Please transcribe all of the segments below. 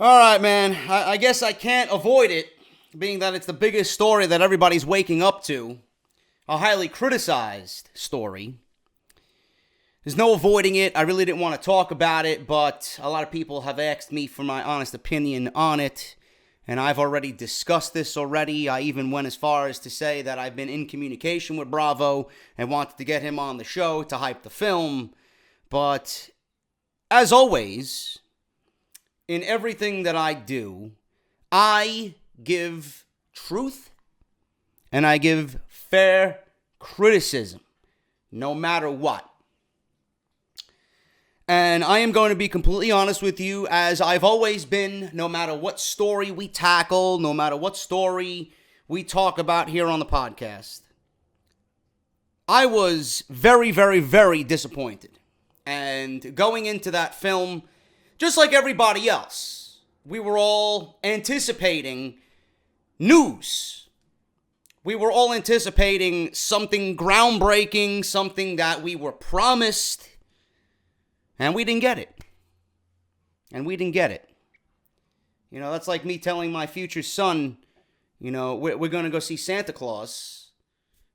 All right, man. I guess I can't avoid it, being that it's the biggest story that everybody's waking up to. A highly criticized story. There's no avoiding it. I really didn't want to talk about it, but a lot of people have asked me for my honest opinion on it, and I've already discussed this already. I even went as far as to say that I've been in communication with Bravo and wanted to get him on the show to hype the film. But, as always, in everything that I do, I give truth and I give fair criticism, no matter what. And I am going to be completely honest with you, as I've always been, no matter what story we tackle, no matter what story we talk about here on the podcast. I was very, very, very disappointed. And going into that film, just like everybody else, we were all anticipating news. We were all anticipating something groundbreaking, something that we were promised, and we didn't get it. You know, that's like me telling my future son, you know, we're going to go see Santa Claus,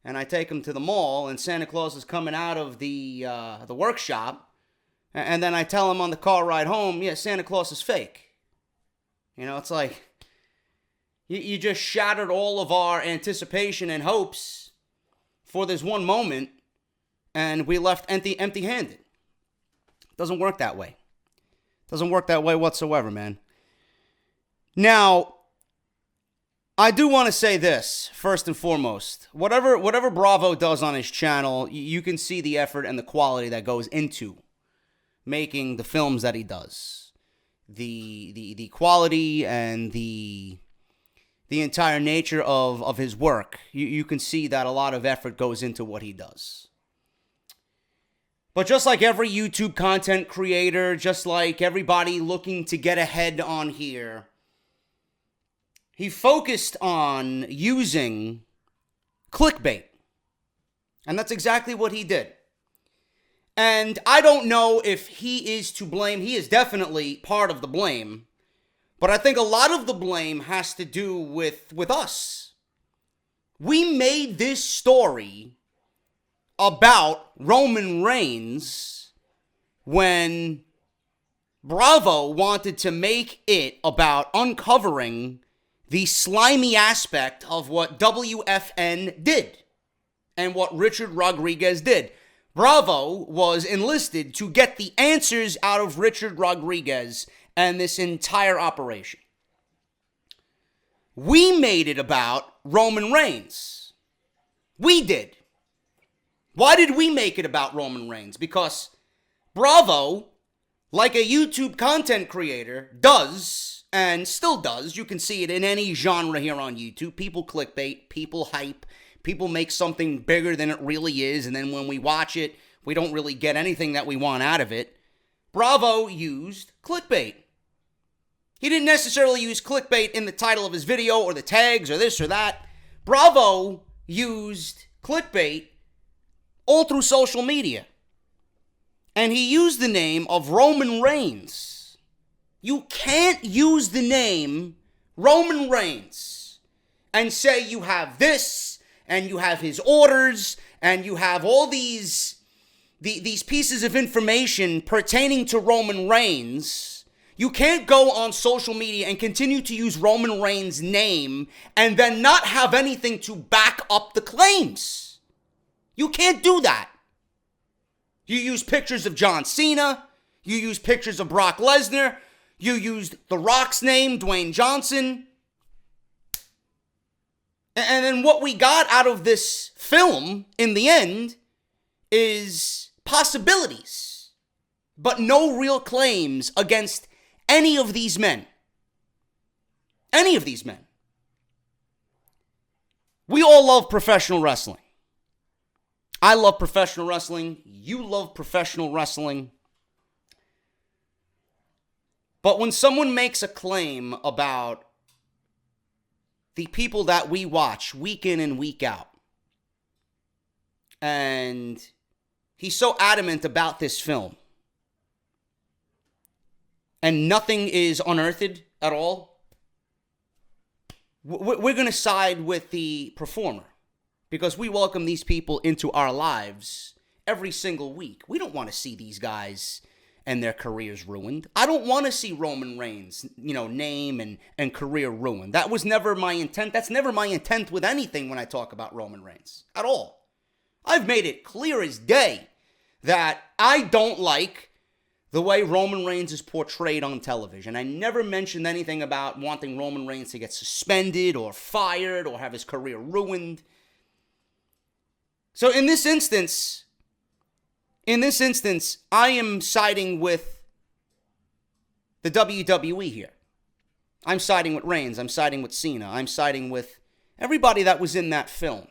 and I take him to the mall, and Santa Claus is coming out of the workshop. And then I tell him on the car ride home, yeah, Santa Claus is fake. You know, it's like, you just shattered all of our anticipation and hopes for this one moment, and we left empty-handed. Doesn't work that way. Doesn't work that way whatsoever, man. Now, I do want to say this, first and foremost. Whatever Bravo does on his channel, you can see the effort and the quality that goes into making the films that he does. The quality and the entire nature of his work. You can see that a lot of effort goes into what he does. But just like every YouTube content creator, just like everybody looking to get ahead on here, he focused on using clickbait. And that's exactly what he did. And I don't know if he is to blame. He is definitely part of the blame. But I think a lot of the blame has to do with us. We made this story about Roman Reigns when Bravo wanted to make it about uncovering the slimy aspect of what WFN did and what Richard Rodriguez did. Bravo was enlisted to get the answers out of Richard Rodriguez and this entire operation. We made it about Roman Reigns. We did. Why did we make it about Roman Reigns? Because Bravo, like a YouTube content creator, does, and still does, you can see it in any genre here on YouTube. People clickbait, people hype, people make something bigger than it really is, and then when we watch it, we don't really get anything that we want out of it. Bravo used clickbait. He didn't necessarily use clickbait in the title of his video or the tags or this or that. Bravo used clickbait all through social media. And he used the name of Roman Reigns. You can't use the name Roman Reigns and say you have this, and you have his orders, and you have all these pieces of information pertaining to Roman Reigns. You can't go on social media and continue to use Roman Reigns' name and then not have anything to back up the claims. You can't do that. You use pictures of John Cena. You use pictures of Brock Lesnar. You used The Rock's name, Dwayne Johnson. And then what we got out of this film in the end is possibilities, but no real claims against any of these men. Any of these men. We all love professional wrestling. I love professional wrestling. You love professional wrestling. But when someone makes a claim about the people that we watch week in and week out, and he's so adamant about this film, and nothing is unearthed at all, we're going to side with the performer because we welcome these people into our lives every single week. We don't want to see these guys and their careers ruined. I don't want to see Roman Reigns, name and career ruined. That was never my intent. That's never my intent with anything when I talk about Roman Reigns at all. I've made it clear as day that I don't like the way Roman Reigns is portrayed on television. I never mentioned anything about wanting Roman Reigns to get suspended or fired or have his career ruined. So in this instance, I am siding with the WWE here. I'm siding with Reigns. I'm siding with Cena. I'm siding with everybody that was in that film.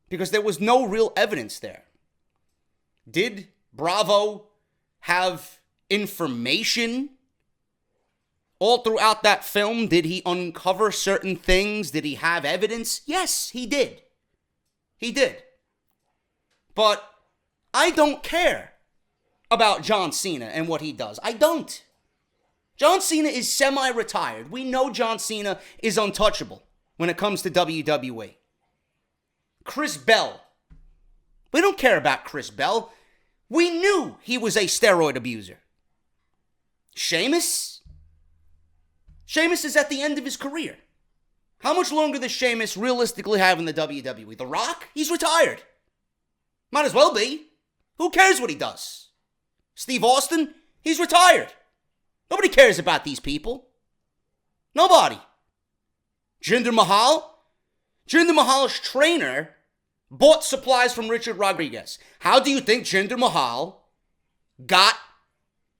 Because there was no real evidence there. Did Bravo have information all throughout that film? Did he uncover certain things? Did he have evidence? Yes, he did. He did. But I don't care about John Cena and what he does. I don't. John Cena is semi-retired. We know John Cena is untouchable when it comes to WWE. Chris Bell. We don't care about Chris Bell. We knew he was a steroid abuser. Sheamus? Sheamus is at the end of his career. How much longer does Sheamus realistically have in the WWE? The Rock? He's retired. Might as well be. Who cares what he does? Steve Austin? He's retired. Nobody cares about these people. Nobody. Jinder Mahal? Jinder Mahal's trainer bought supplies from Richard Rodriguez. How do you think Jinder Mahal got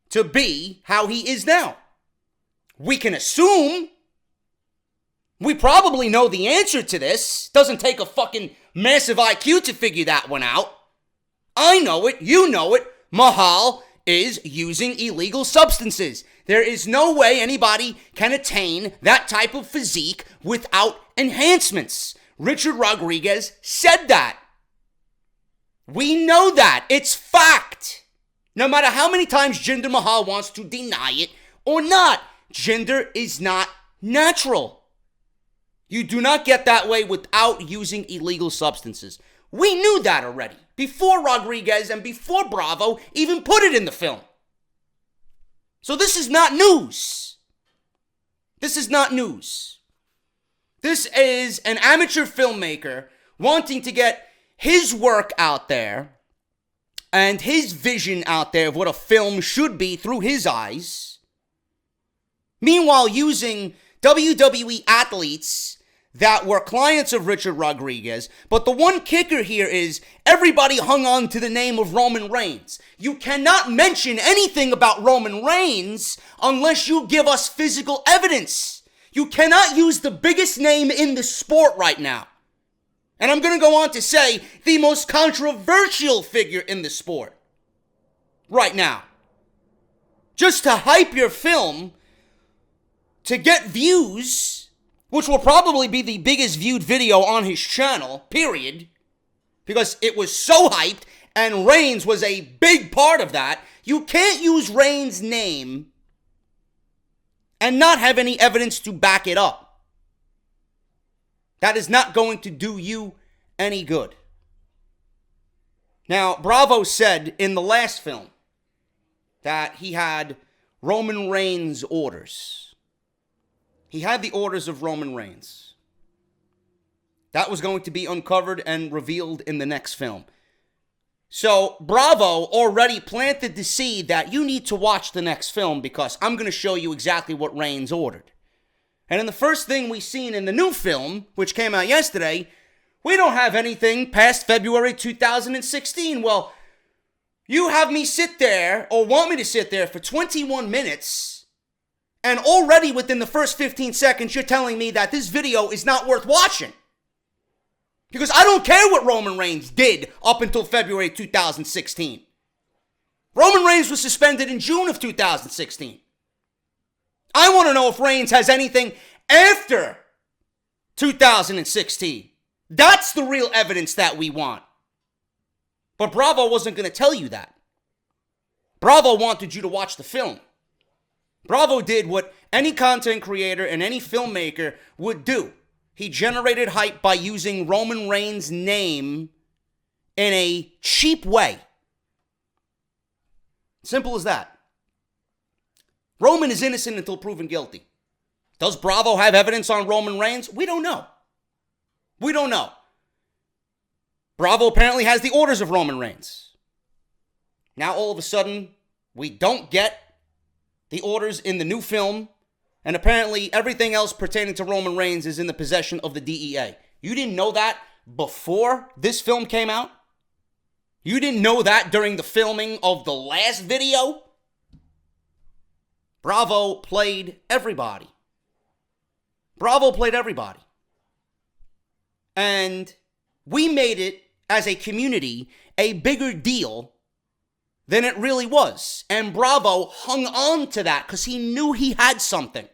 to be how he is now? We can assume. We probably know the answer to this. Doesn't take a fucking massive IQ to figure that one out. I know it. You know it. Mahal is using illegal substances. There is no way anybody can attain that type of physique without enhancements. Richard Rodriguez said that. We know that. It's fact. No matter how many times Jinder Mahal wants to deny it or not, Jinder is not natural. You do not get that way without using illegal substances. We knew that already, before Rodriguez and before Bravo even put it in the film. So this is not news. This is not news. This is an amateur filmmaker wanting to get his work out there and his vision out there of what a film should be through his eyes. Meanwhile, using WWE athletes that were clients of Richard Rodriguez. But the one kicker here is everybody hung on to the name of Roman Reigns. You cannot mention anything about Roman Reigns unless you give us physical evidence. You cannot use the biggest name in the sport right now. And I'm going to go on to say the most controversial figure in the sport right now. Just to hype your film, to get views, which will probably be the biggest viewed video on his channel, period, because it was so hyped and Reigns was a big part of that. You can't use Reigns' name and not have any evidence to back it up. That is not going to do you any good. Now, Bravo said in the last film that he had Roman Reigns' orders. He had the orders of Roman Reigns. That was going to be uncovered and revealed in the next film. So, Bravo already planted the seed that you need to watch the next film because I'm going to show you exactly what Reigns ordered. And in the first thing we seen in the new film, which came out yesterday, we don't have anything past February 2016. Well, you have me sit there, or want me to sit there for 21 minutes, and already within the first 15 seconds, you're telling me that this video is not worth watching. Because I don't care what Roman Reigns did up until February 2016. Roman Reigns was suspended in June of 2016. I want to know if Reigns has anything after 2016. That's the real evidence that we want. But Bravo wasn't going to tell you that. Bravo wanted you to watch the film. Bravo did what any content creator and any filmmaker would do. He generated hype by using Roman Reigns' name in a cheap way. Simple as that. Roman is innocent until proven guilty. Does Bravo have evidence on Roman Reigns? We don't know. We don't know. Bravo apparently has the orders of Roman Reigns. Now all of a sudden, we don't get the orders in the new film, and apparently everything else pertaining to Roman Reigns is in the possession of the DEA. You didn't know that before this film came out? You didn't know that during the filming of the last video? Bravo played everybody. Bravo played everybody. And we made it, as a community, a bigger deal than it really was. And Bravo hung on to that because he knew he had something.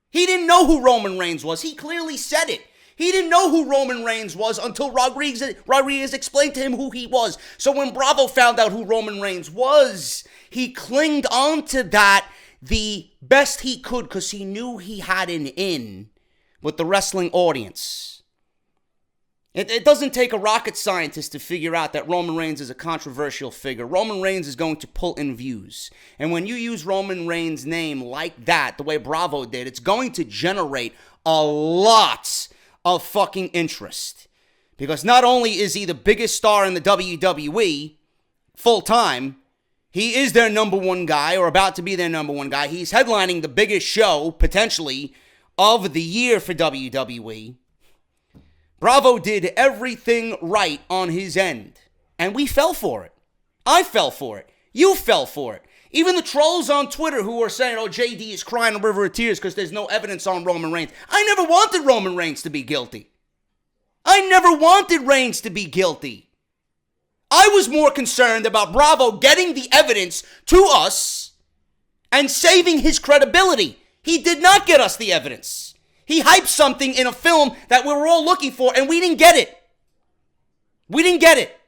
He didn't know who Roman Reigns was. He clearly said it. He didn't know who Roman Reigns was until Rodriguez explained to him who he was. So when Bravo found out who Roman Reigns was, he clinged on to that the best he could because he knew he had an in with the wrestling audience. It doesn't take a rocket scientist to figure out that Roman Reigns is a controversial figure. Roman Reigns is going to pull in views. And when you use Roman Reigns' name like that, the way Bravo did, it's going to generate a lot of fucking interest. Because not only is he the biggest star in the WWE full-time, he is their number one guy, or about to be their number one guy. He's headlining the biggest show, potentially, of the year for WWE. Bravo did everything right on his end. And we fell for it. I fell for it. You fell for it. Even the trolls on Twitter who are saying, oh, JD is crying a river of tears because there's no evidence on Roman Reigns. I never wanted Roman Reigns to be guilty. I never wanted Reigns to be guilty. I was more concerned about Bravo getting the evidence to us and saving his credibility. He did not get us the evidence. He hyped something in a film that we were all looking for, and we didn't get it. We didn't get it.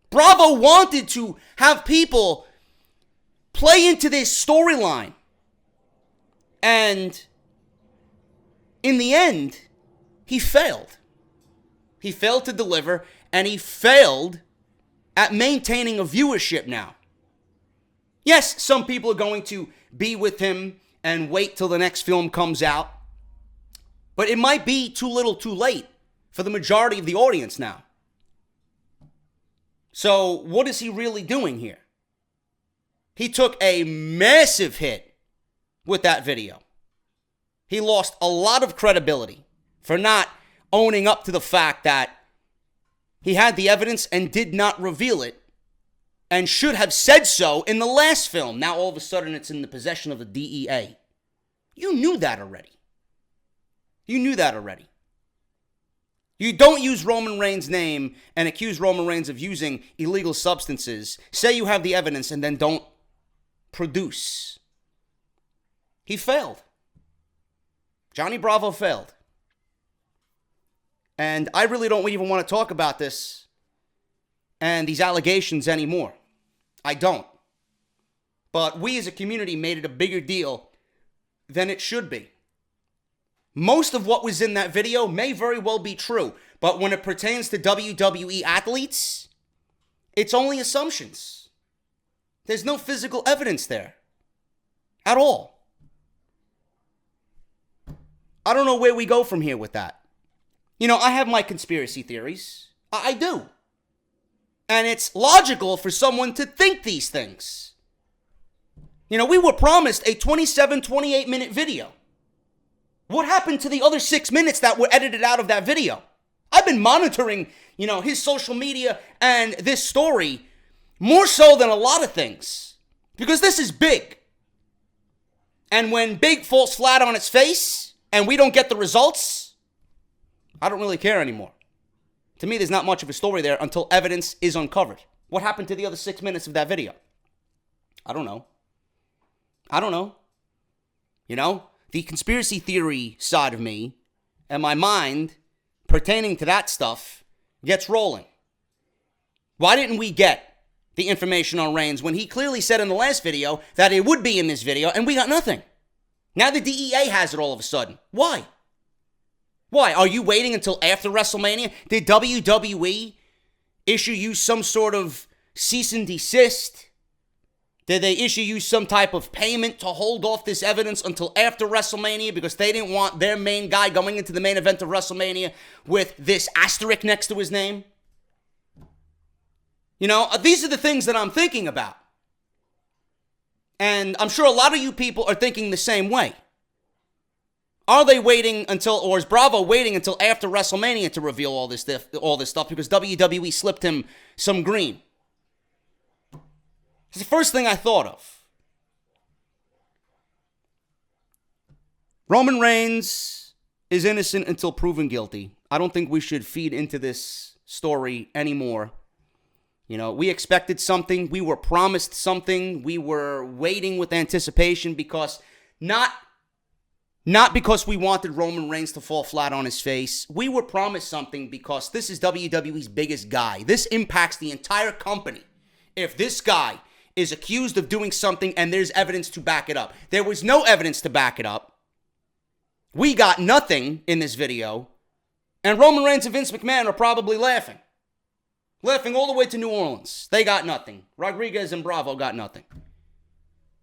Bravo wanted to have people play into this storyline. And in the end, he failed. He failed to deliver, and he failed at maintaining a viewership now. Yes, some people are going to be with him and wait till the next film comes out. But it might be too little too late for the majority of the audience now. So what is he really doing here? He took a massive hit with that video. He lost a lot of credibility for not owning up to the fact that he had the evidence and did not reveal it and should have said so in the last film. Now all of a sudden it's in the possession of the DEA. You knew that already. You knew that already. You don't use Roman Reigns' name and accuse Roman Reigns of using illegal substances. Say you have the evidence and then don't produce. He failed. Johnny Bravo failed. And I really don't even want to talk about this and these allegations anymore. I don't. But we as a community made it a bigger deal than it should be. Most of what was in that video may very well be true, but when it pertains to WWE athletes, it's only assumptions. There's no physical evidence there at all. I don't know where we go from here with that. You know, I have my conspiracy theories. I do. And it's logical for someone to think these things. You know, we were promised a 27, 28-minute video. What happened to the other 6 minutes that were edited out of that video? I've been monitoring, you know, his social media and this story more so than a lot of things. Because this is big. And when big falls flat on its face and we don't get the results, I don't really care anymore. To me, there's not much of a story there until evidence is uncovered. What happened to the other 6 minutes of that video? I don't know. You know, the conspiracy theory side of me and my mind pertaining to that stuff gets rolling. Why didn't we get the information on Reigns when he clearly said in the last video that it would be in this video, and we got nothing. Now the DEA has it all of a sudden. Why? Why? Are you waiting until after WrestleMania? Did WWE issue you some sort of cease and desist? Did they issue you some type of payment to hold off this evidence until after WrestleMania because they didn't want their main guy going into the main event of WrestleMania with this asterisk next to his name? You know, these are the things that I'm thinking about. And I'm sure a lot of you people are thinking the same way. Are they waiting until, or is Bravo waiting until after WrestleMania to reveal all this stuff because WWE slipped him some green? It's the first thing I thought of. Roman Reigns is innocent until proven guilty. I don't think we should feed into this story anymore. You know, we expected something. We were promised something. We were waiting with anticipation because not because we wanted Roman Reigns to fall flat on his face. We were promised something because this is WWE's biggest guy. This impacts the entire company. If this guy is accused of doing something and there's evidence to back it up. There was no evidence to back it up. We got nothing in this video. And Roman Reigns and Vince McMahon are probably laughing. Laughing all the way to New Orleans. They got nothing. Rodriguez and Bravo got nothing.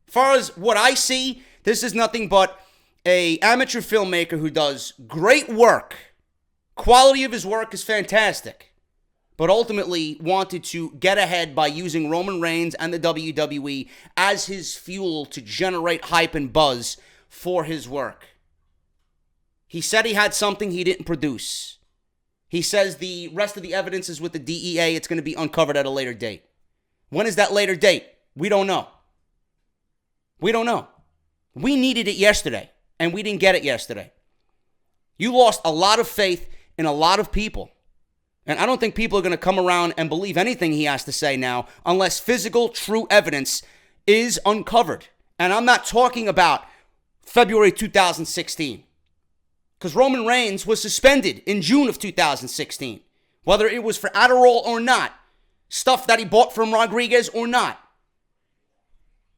As far as what I see, this is nothing but an amateur filmmaker who does great work. Quality of his work is fantastic. But ultimately wanted to get ahead by using Roman Reigns and the WWE as his fuel to generate hype and buzz for his work. He said he had something he didn't produce. He says the rest of the evidence is with the DEA. It's going to be uncovered at a later date. When is that later date? We don't know. We don't know. We needed it yesterday, and we didn't get it yesterday. You lost a lot of faith in a lot of people. And I don't think people are going to come around and believe anything he has to say now unless physical, true evidence is uncovered. And I'm not talking about February 2016. Because Roman Reigns was suspended in June of 2016. Whether it was for Adderall or not. Stuff that he bought from Rodriguez or not.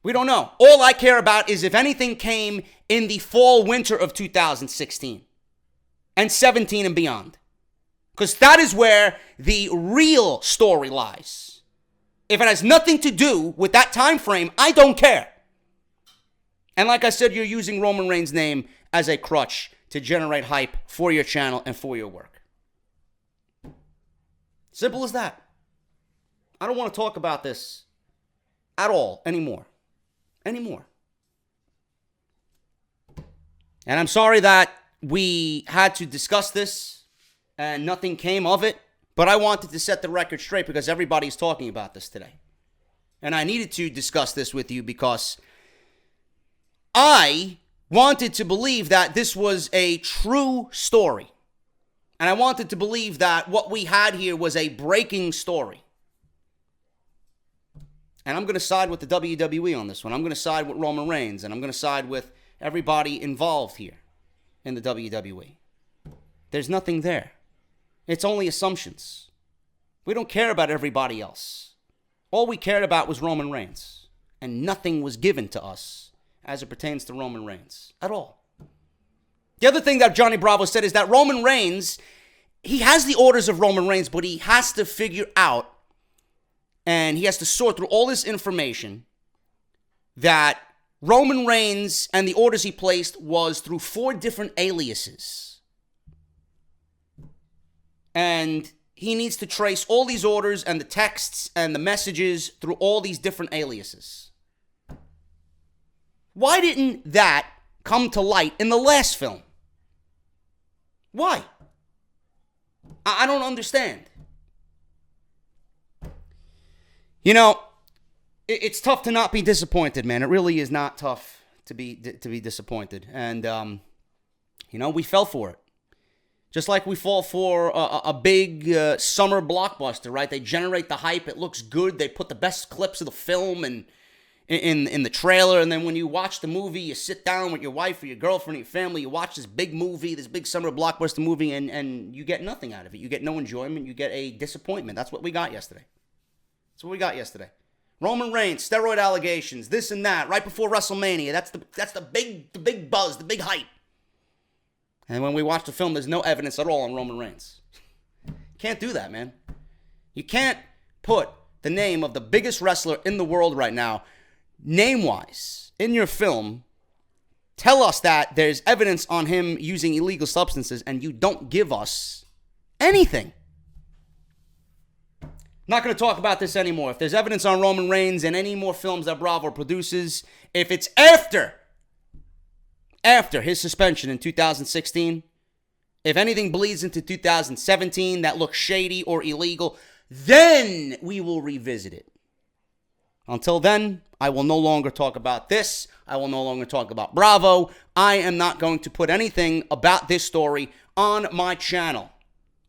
We don't know. All I care about is if anything came in the fall, winter of 2016. And 17 and beyond. Because that is where the real story lies. If it has nothing to do with that time frame, I don't care. And like I said, you're using Roman Reigns' name as a crutch to generate hype for your channel and for your work. Simple as that. I don't want to talk about this at all anymore. And I'm sorry that we had to discuss this and nothing came of it, but I wanted to set the record straight because everybody's talking about this today. And I needed to discuss this with you because I wanted to believe that this was a true story. And I wanted to believe that what we had here was a breaking story. And I'm going to side with the WWE on this one. I'm going to side with Roman Reigns, and I'm going to side with everybody involved here in the WWE. There's nothing there. It's only assumptions. We don't care about everybody else. All we cared about was Roman Reigns. And nothing was given to us as it pertains to Roman Reigns at all. The other thing that Johnny Bravo said is that Roman Reigns, he has the orders of Roman Reigns, but he has to figure out and he has to sort through all this information that Roman Reigns and the orders he placed was through 4 different aliases. And he needs to trace all these orders and the texts and the messages through all these different aliases. Why didn't that come to light in the last film? Why? I don't understand. You know, it's tough to not be disappointed, man. It really is not tough to be disappointed. And, you know, we fell for it. Just like we fall for a big summer blockbuster, right? They generate the hype. It looks good. They put the best clips of the film and in the trailer. And then when you watch the movie, you sit down with your wife or your girlfriend or your family. You watch this big movie, this big summer blockbuster movie, and you get nothing out of it. You get no enjoyment. You get a disappointment. That's what we got yesterday. Roman Reigns, steroid allegations, this and that, right before WrestleMania. That's the big buzz, the big hype. And when we watch the film, there's no evidence at all on Roman Reigns. Can't do that, man. You can't put the name of the biggest wrestler in the world right now, name-wise, in your film, tell us that there's evidence on him using illegal substances, and you don't give us anything. Not going to talk about this anymore. If there's evidence on Roman Reigns and any more films that Bravo produces, if it's after his suspension in 2016, if anything bleeds into 2017 that looks shady or illegal, then we will revisit it. Until then, I will no longer talk about this. I will no longer talk about Bravo. I am not going to put anything about this story on my channel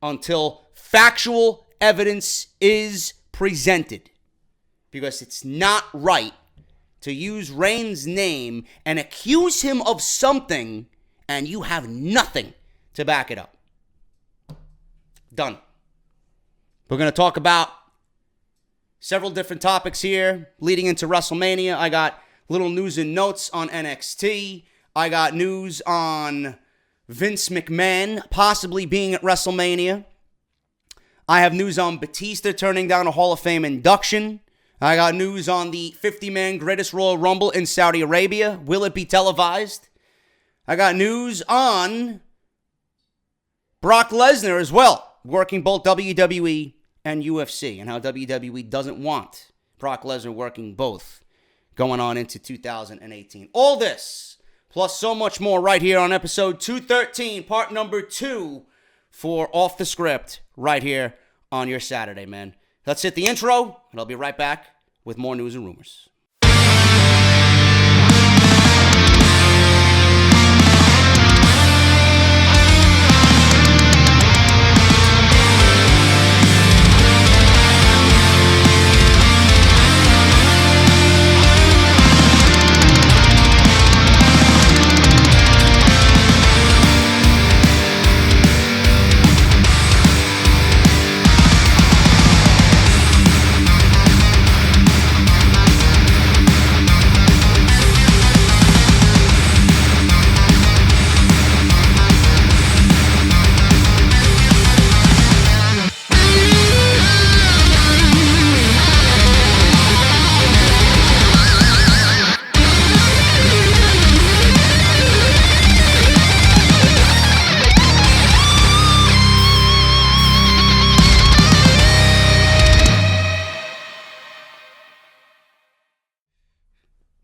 until factual evidence is presented. Because it's not right to use Reigns' name and accuse him of something and you have nothing to back it up. Done. We're going to talk about several different topics here leading into WrestleMania. I got little news and notes on NXT. I got news on Vince McMahon possibly being at WrestleMania. I have news on Batista turning down a Hall of Fame induction. I got news on the 50-man Greatest Royal Rumble in Saudi Arabia. Will it be televised? I got news on Brock Lesnar as well, working both WWE and UFC, and how WWE doesn't want Brock Lesnar working both going on into 2018. All this, plus so much more right here on episode 213, part number 2 for Off the Script, right here on your Saturday, man. Let's hit the intro, and I'll be right back with more news and rumors.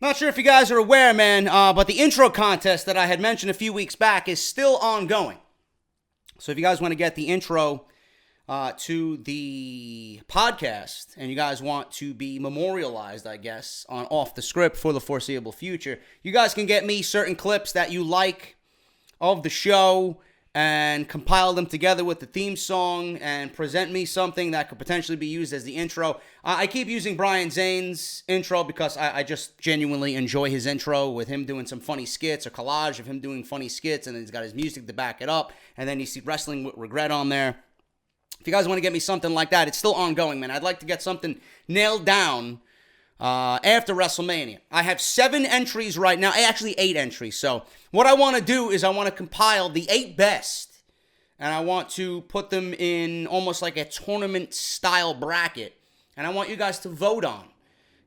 Not sure if you guys are aware, man, but the intro contest that I had mentioned a few weeks back is still ongoing. So if you guys want to get the intro to the podcast and you guys want to be memorialized, I guess, on Off the Script for the foreseeable future, you guys can get me certain clips that you like of the show and compile them together with the theme song and present me something that could potentially be used as the intro. I keep using Brian Zane's intro because I just genuinely enjoy his intro with him doing some funny skits or collage of him doing funny skits, and then he's got his music to back it up, and then you see Wrestling with Regret on there. If you guys want to get me something like that, it's still ongoing, man. I'd like to get something nailed down after WrestleMania. I have 7 entries right now, actually 8 entries. So what I want to do is I want to compile the 8 best, and I want to put them in almost like a tournament-style bracket, and I want you guys to vote on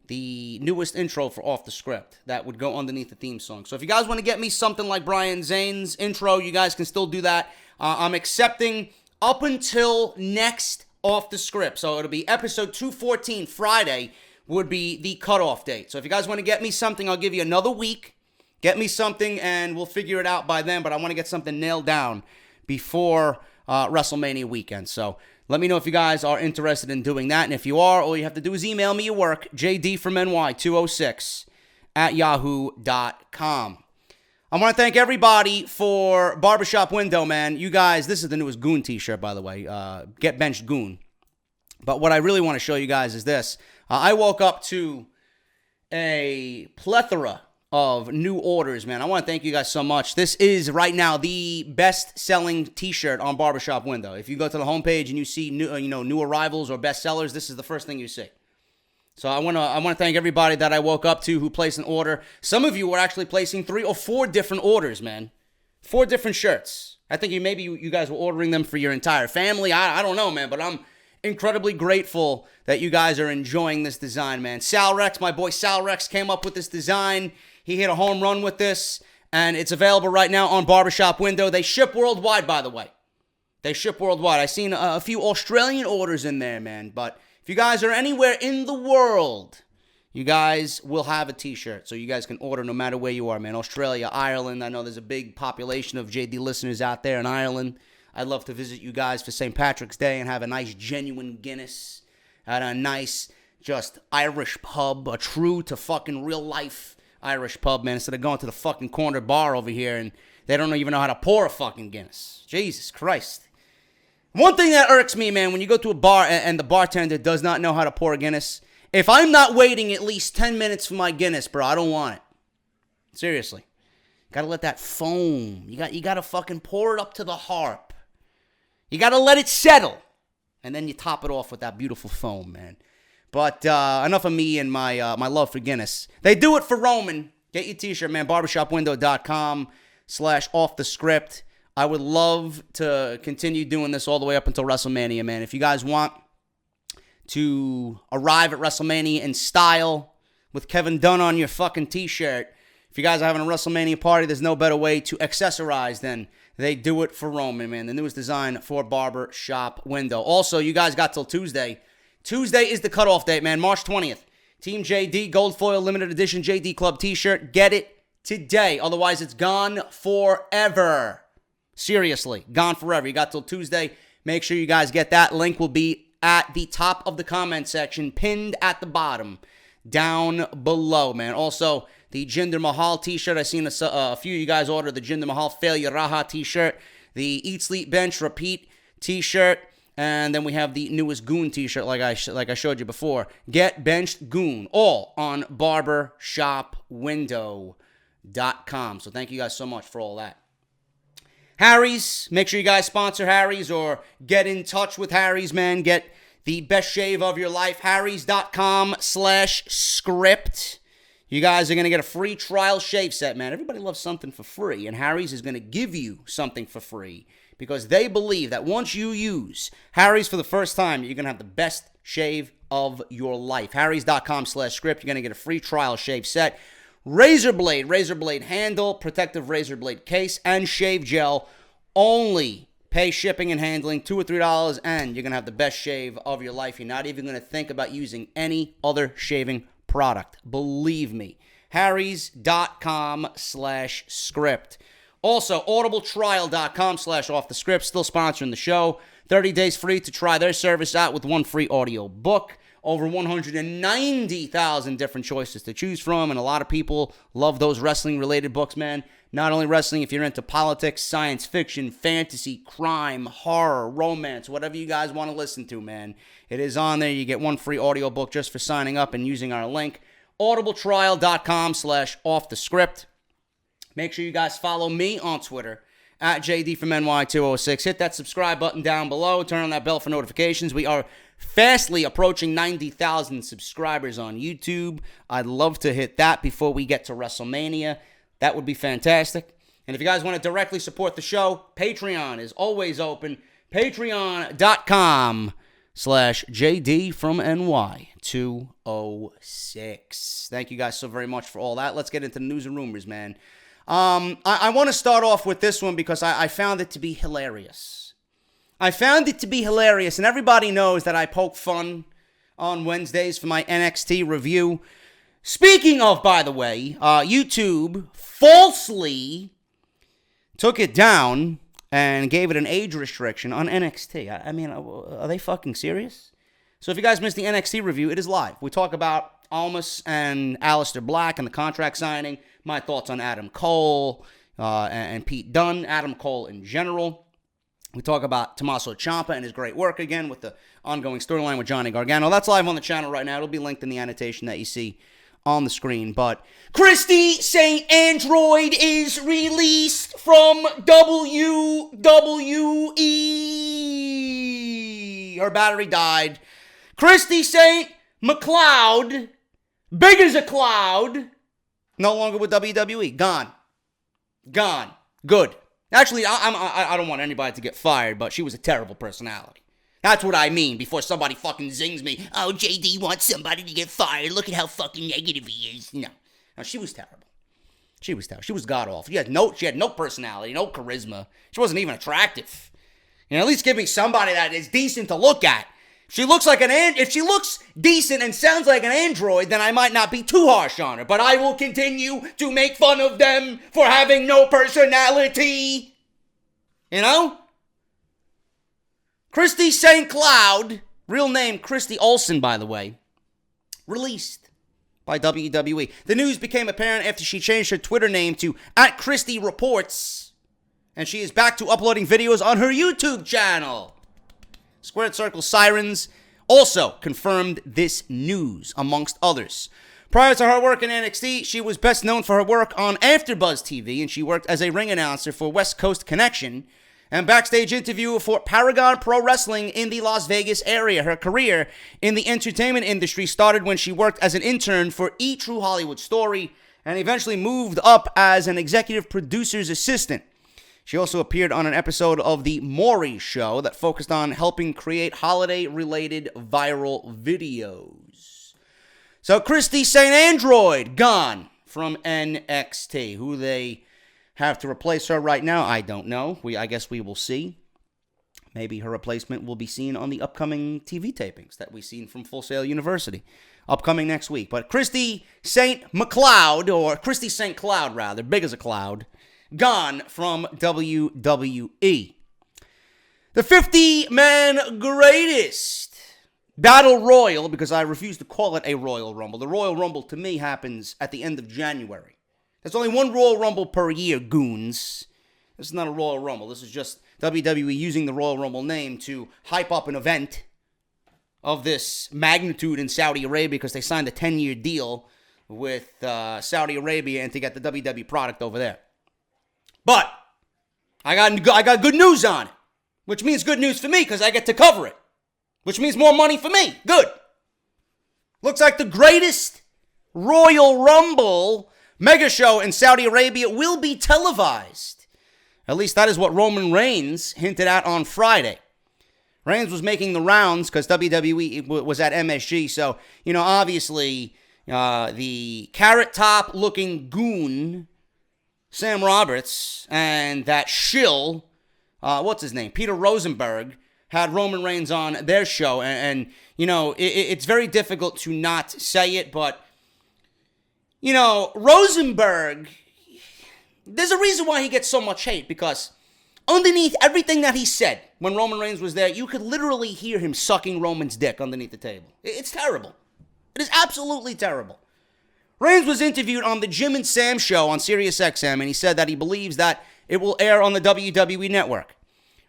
the newest intro for Off the Script that would go underneath the theme song. So if you guys want to get me something like Brian Zane's intro, you guys can still do that. I'm accepting up until next Off the Script. So it'll be episode 214, Friday, would be the cutoff date. So if you guys want to get me something, I'll give you another week. Get me something, and we'll figure it out by then. But I want to get something nailed down before WrestleMania weekend. So let me know if you guys are interested in doing that. And if you are, all you have to do is email me your work, jdfromny206@yahoo.com. I want to thank everybody for Barbershop Window, man. You guys, this is the newest Goon t-shirt, by the way. Get Benched Goon. But what I really want to show you guys is this. I woke up to a plethora of new orders, man. I want to thank you guys so much. This is right now the best-selling t-shirt on Barbershop Window. If you go to the homepage and you see new arrivals or bestsellers, this is the first thing you see. So I want to thank everybody that I woke up to who placed an order. Some of you were actually placing 3 or 4 different orders, man. 4 different shirts. I think you guys were ordering them for your entire family. I don't know, man, but I'm incredibly grateful that you guys are enjoying this design, man. Sal Rex, my boy Sal Rex, came up with this design. He hit a home run with this, and it's available right now on Barbershop Window. They ship worldwide, by the way. They ship worldwide. I've seen a few Australian orders in there, man, but if you guys are anywhere in the world, you guys will have a t-shirt, so you guys can order no matter where you are, man. Australia, Ireland, I know there's a big population of JD listeners out there in Ireland. I'd love to visit you guys for St. Patrick's Day and have a nice, genuine Guinness at a nice, just Irish pub, a true to fucking real life Irish pub, man, instead of going to the fucking corner bar over here and they don't even know how to pour a fucking Guinness. Jesus Christ. One thing that irks me, man, when you go to a bar and the bartender does not know how to pour a Guinness, if I'm not waiting at least 10 minutes for my Guinness, bro, I don't want it. Seriously. Gotta let that foam. You gotta fucking pour it up to the harp. You got to let it settle, and then you top it off with that beautiful foam, man. But enough of me and my love for Guinness. They do it for Roman. Get your t-shirt, man. Barbershopwindow.com/offthescript. I would love to continue doing this all the way up until WrestleMania, man. If you guys want to arrive at WrestleMania in style with Kevin Dunn on your fucking t-shirt, if you guys are having a WrestleMania party, there's no better way to accessorize than they do it for Roman, man. The newest design for Barber Shop Window. Also, you guys got till Tuesday. Tuesday is the cutoff date, man. March 20th. Team JD Gold Foil Limited Edition JD Club t-shirt. Get it today. Otherwise, it's gone forever. Seriously, gone forever. You got till Tuesday. Make sure you guys get that. Link will be at the top of the comment section, pinned at the bottom, down below, man. Also, the Jinder Mahal t-shirt. I've seen a few of you guys order the Jinder Mahal Failure Raha t-shirt. The Eat, Sleep, Bench, Repeat t-shirt. And then we have the newest Goon t-shirt like I showed you before. Get Benched Goon. All on barbershopwindow.com. So thank you guys so much for all that. Harry's. Make sure you guys sponsor Harry's or get in touch with Harry's, man. Get the best shave of your life. Harry's.com/script. You guys are going to get a free trial shave set, man. Everybody loves something for free, and Harry's is going to give you something for free because they believe that once you use Harry's for the first time, you're going to have the best shave of your life. Harry's.com/script. You're going to get a free trial shave set. Razor blade handle, protective razor blade case, and shave gel. Only pay shipping and handling, $2 or $3, and you're going to have the best shave of your life. You're not even going to think about using any other shaving product. Believe me. Harrys.com/script. Also, audibletrial.com/offthescript. Still sponsoring the show. 30 days free to try their service out with 1 free audio book. Over 190,000 different choices to choose from, and a lot of people love those wrestling-related books, man. Not only wrestling, if you're into politics, science fiction, fantasy, crime, horror, romance, whatever you guys want to listen to, man. It is on there. You get 1 free audiobook just for signing up and using our link. audibletrial.com/offthescript. Make sure you guys follow me on Twitter at JDFROMNY206. Hit that subscribe button down below. Turn on that bell for notifications. We are fastly approaching 90,000 subscribers on YouTube. I'd love to hit that before we get to WrestleMania. That would be fantastic. And if you guys want to directly support the show, Patreon is always open. Patreon.com/JDFROMNY206. Thank you guys so very much for all that. Let's get into the news and rumors, man. I want to start off with this one because I found it to be hilarious. And everybody knows that I poke fun on Wednesdays for my NXT review. Speaking of, by the way, YouTube falsely took it down and gave it an age restriction on NXT. I mean, are they fucking serious? So if you guys missed the NXT review, it is live. We talk about Almas and Aleister Black and the contract signing, my thoughts on Adam Cole and Pete Dunne, Adam Cole in general. We talk about Tommaso Ciampa and his great work again with the ongoing storyline with Johnny Gargano. That's live on the channel right now. It'll be linked in the annotation that you see on the screen. But Christy St. Android is released from WWE. Her battery died. Christy St. McLeod, big as a cloud, no longer with WWE. Gone. Good. Actually, I don't want anybody to get fired, but she was a terrible personality. That's what I mean before somebody fucking zings me. Oh, JD wants somebody to get fired. Look at how fucking negative he is. No, she was terrible. She was god-awful. She had no personality, no charisma. She wasn't even attractive. At least give me somebody that is decent to look at. If she looks decent and sounds like an android, then I might not be too harsh on her. But I will continue to make fun of them for having no personality. Christy St. Cloud, real name Christy Olsen, by the way, released by WWE. The news became apparent after she changed her Twitter name to @ChristyReports, and she is back to uploading videos on her YouTube channel. Squared Circle Sirens also confirmed this news, amongst others. Prior to her work in NXT, she was best known for her work on AfterBuzz TV, and she worked as a ring announcer for West Coast Connection and backstage interviewer for Paragon Pro Wrestling in the Las Vegas area. Her career in the entertainment industry started when she worked as an intern for E! True Hollywood Story and eventually moved up as an executive producer's assistant. She also appeared on an episode of The Maury Show that focused on helping create holiday-related viral videos. So Christy St. Android, gone from NXT. Who they have to replace her right now, I don't know. I guess we will see. Maybe her replacement will be seen on the upcoming TV tapings that we've seen from Full Sail University, upcoming next week. But Christy St. McLeod, or Christy St. Cloud rather, big as a cloud, gone from WWE. The 50-man greatest battle royal, because I refuse to call it a Royal Rumble. The Royal Rumble to me happens at the end of January. There's only one Royal Rumble per year, goons. This is not a Royal Rumble. This is just WWE using the Royal Rumble name to hype up an event of this magnitude in Saudi Arabia because they signed a 10-year deal with Saudi Arabia and to get the WWE product over there. But I got good news on it, which means good news for me because I get to cover it, which means more money for me. Good. Looks like the greatest Royal Rumble mega show in Saudi Arabia will be televised. At least that is what Roman Reigns hinted at on Friday. Reigns was making the rounds because WWE was at MSG, so, obviously, the carrot top looking goon, Sam Roberts, and that shill, what's his name, Peter Rosenberg, had Roman Reigns on their show, and it's very difficult to not say it, but Rosenberg, there's a reason why he gets so much hate, because underneath everything that he said when Roman Reigns was there, you could literally hear him sucking Roman's dick underneath the table. It's terrible. It is absolutely terrible. Reigns was interviewed on the Jim and Sam show on SiriusXM, and he said that he believes that it will air on the WWE network.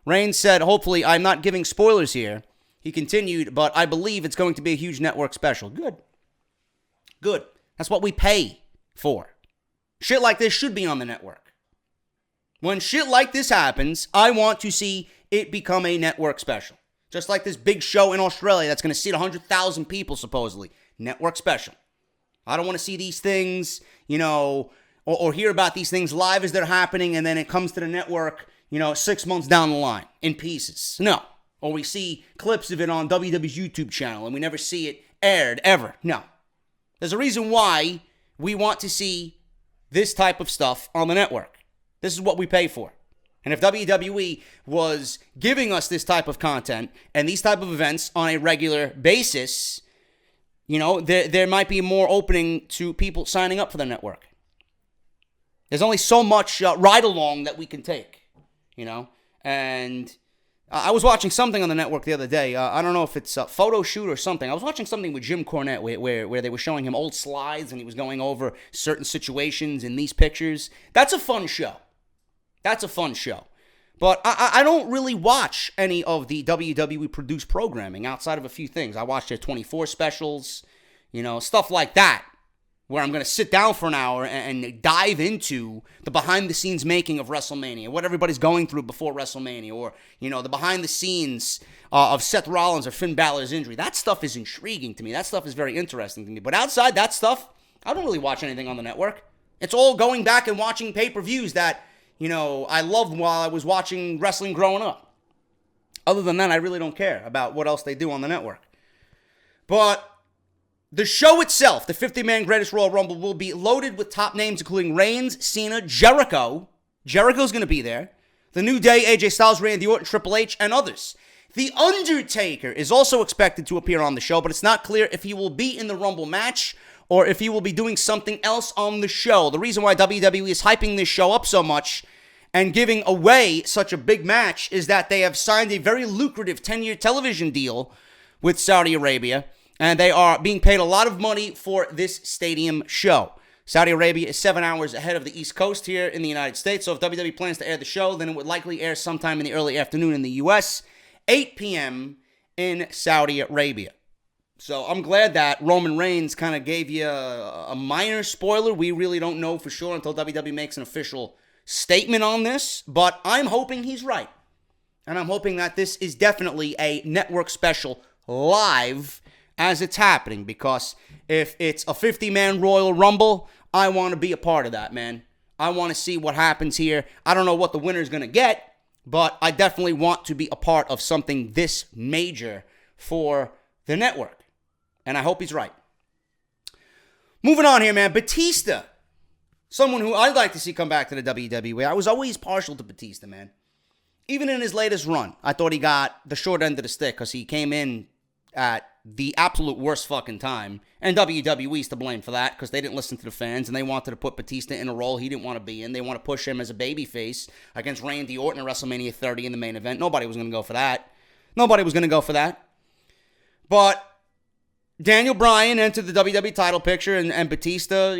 Reigns said, hopefully, I'm not giving spoilers here. He continued, but I believe it's going to be a huge network special. Good. That's what we pay for. Shit like this should be on the network. When shit like this happens, I want to see it become a network special. Just like this big show in Australia that's going to seat 100,000 people, supposedly. Network special. I don't want to see these things, or hear about these things live as they're happening, and then it comes to the network, 6 months down the line, in pieces. No. Or we see clips of it on WWE's YouTube channel, and we never see it aired, ever. No. There's a reason why we want to see this type of stuff on the network. This is what we pay for. And if WWE was giving us this type of content and these type of events on a regular basis, there might be more opening to people signing up for the network. There's only so much ride-along that we can take, And I was watching something on the network the other day. I don't know if it's a photo shoot or something. I was watching something with Jim Cornette where they were showing him old slides and he was going over certain situations in these pictures. That's a fun show. But I don't really watch any of the WWE produced programming outside of a few things. I watch their 24 specials, stuff like that. where I'm going to sit down for an hour and dive into the behind-the-scenes making of WrestleMania, what everybody's going through before WrestleMania, or, the behind-the-scenes of Seth Rollins or Finn Balor's injury. That stuff is intriguing to me. That stuff is very interesting to me. But outside that stuff, I don't really watch anything on the network. It's all going back and watching pay-per-views that, I loved while I was watching wrestling growing up. Other than that, I really don't care about what else they do on the network. But the show itself, the 50-man Greatest Royal Rumble, will be loaded with top names including Reigns, Cena, Jericho. Jericho's going to be there. The New Day, AJ Styles, Randy Orton, Triple H, and others. The Undertaker is also expected to appear on the show, but it's not clear if he will be in the Rumble match or if he will be doing something else on the show. The reason why WWE is hyping this show up so much and giving away such a big match is that they have signed a very lucrative 10-year television deal with Saudi Arabia, and they are being paid a lot of money for this stadium show. Saudi Arabia is 7 hours ahead of the East Coast here in the United States, so if WWE plans to air the show, then it would likely air sometime in the early afternoon in the U.S., 8 p.m. in Saudi Arabia. So I'm glad that Roman Reigns kind of gave you a minor spoiler. We really don't know for sure until WWE makes an official statement on this, but I'm hoping he's right. And I'm hoping that this is definitely a network special live as it's happening, because if it's a 50-man Royal Rumble, I want to be a part of that, man. I want to see what happens here. I don't know what the winner's going to get, but I definitely want to be a part of something this major for the network. And I hope he's right. Moving on here, man. Batista. Someone who I'd like to see come back to the WWE. I was always partial to Batista, man. Even in his latest run, I thought he got the short end of the stick because he came in at the absolute worst fucking time. And WWE's to blame for that because they didn't listen to the fans and they wanted to put Batista in a role he didn't want to be in. They want to push him as a babyface against Randy Orton at WrestleMania 30 in the main event. Nobody was going to go for that. But Daniel Bryan entered the WWE title picture, and Batista,